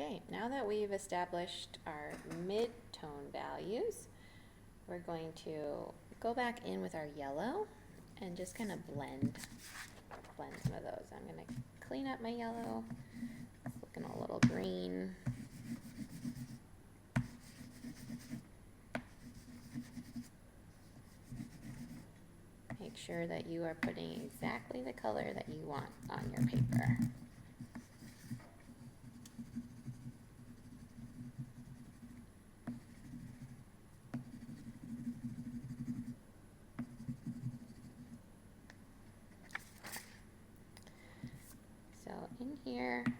Okay, now that we've established our mid-tone values, we're going to go back in with our yellow and just kind of blend some of those. I'm going to clean up my yellow. It's looking a little green. Make sure that you are putting exactly the color that you want on your paper. So in here, you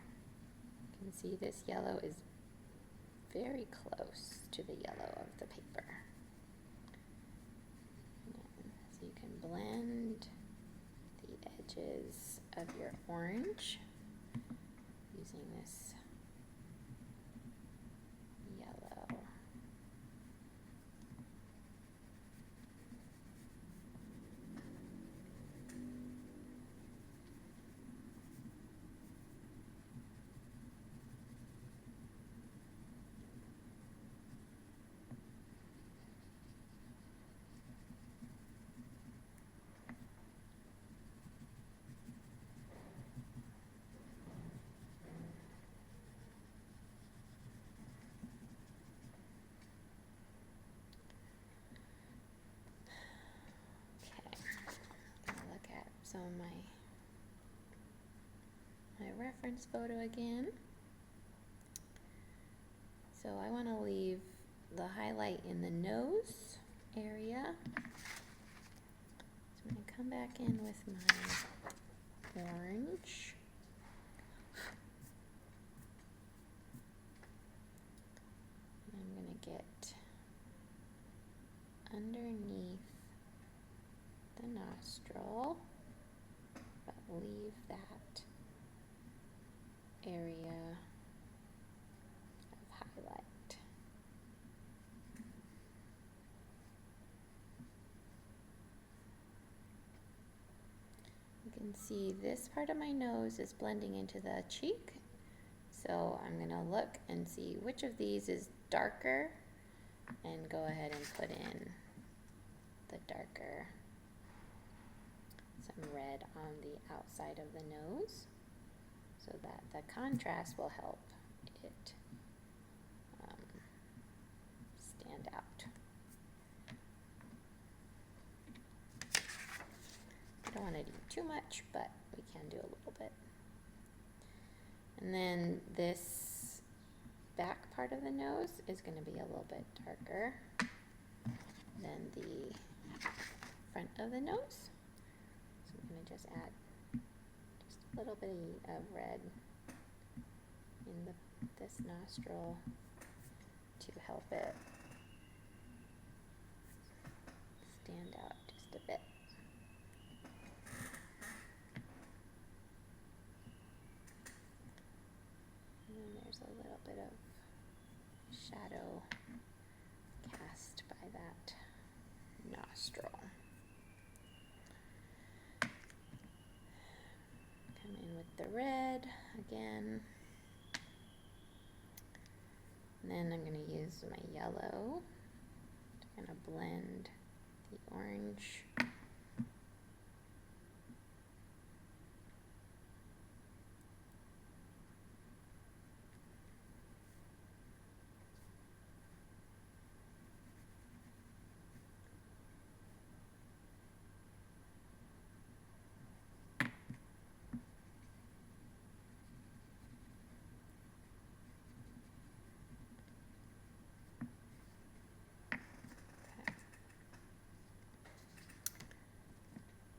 can see this yellow is very close to the yellow of the paper. So you can blend the edges of your orange using this yellow. So my reference photo again. So I want to leave the highlight in the nose area. So I'm going to come back in with my orange. And I'm going to get underneath the nostril, but leave that area of highlight. You can see this part of my nose is blending into the cheek, so I'm going to look and see which of these is darker and go ahead and put in the darker, some red on the outside of the nose, so that the contrast will help it stand out. I don't want to do too much, but we can do a little bit. And then this back part of the nose is going to be a little bit darker than the front of the nose. So I'm going to just add just a little bit of red in this nostril to help it stand out just a bit. And then there's a little bit of shadow cast by that nostril. Come in with the red again. And then I'm going to use my yellow to kind of blend the orange.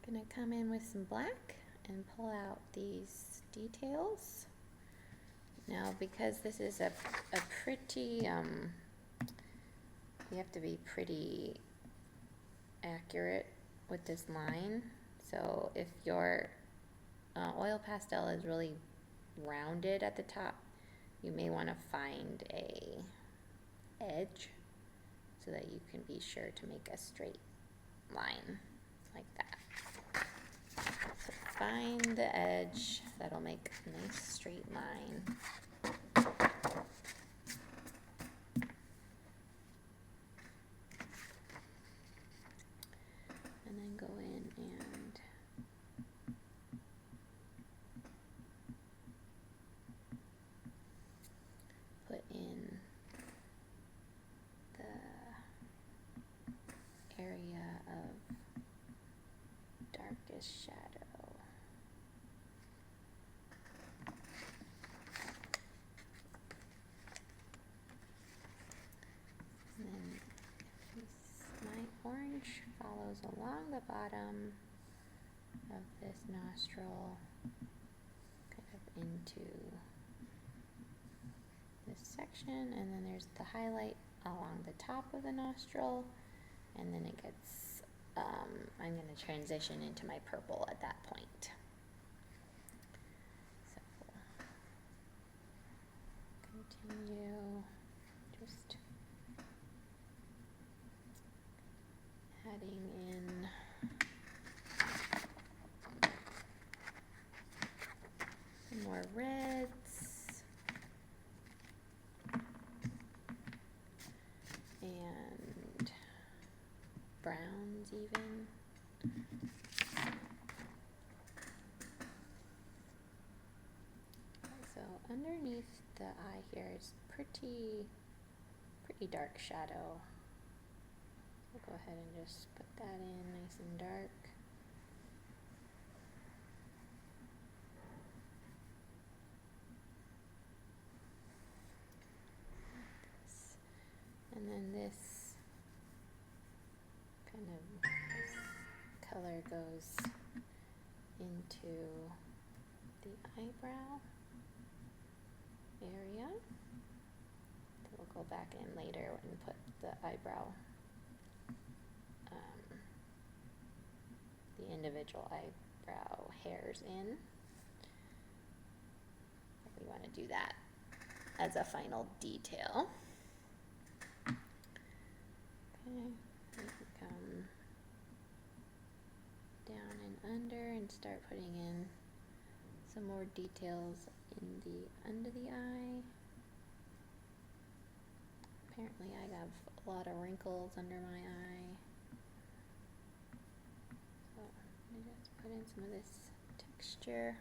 Gonna come in with some black and pull out these details. Now, because this is a pretty, you have to be pretty accurate with this line. So if your oil pastel is really rounded at the top, you may want to find a edge so that you can be sure to make a straight line like that. So find the edge that'll make a nice straight line. along the bottom of this nostril, kind of into this section, and then there's the highlight along the top of the nostril, and then it gets, I'm going to transition into my purple at that point. So continue just adding in some more reds. And browns even. So underneath the eye here is pretty dark shadow. So go ahead and just put that in nice and dark. And then this kind of this color goes into the eyebrow area. So we'll go back in later and put the eyebrow, the individual eyebrow hairs in. We want to do that as a final detail. Okay, we can come down and under and start putting in some more details in the under the eye. Apparently I have a lot of wrinkles under my eye. So I'm going to just put in some of this texture.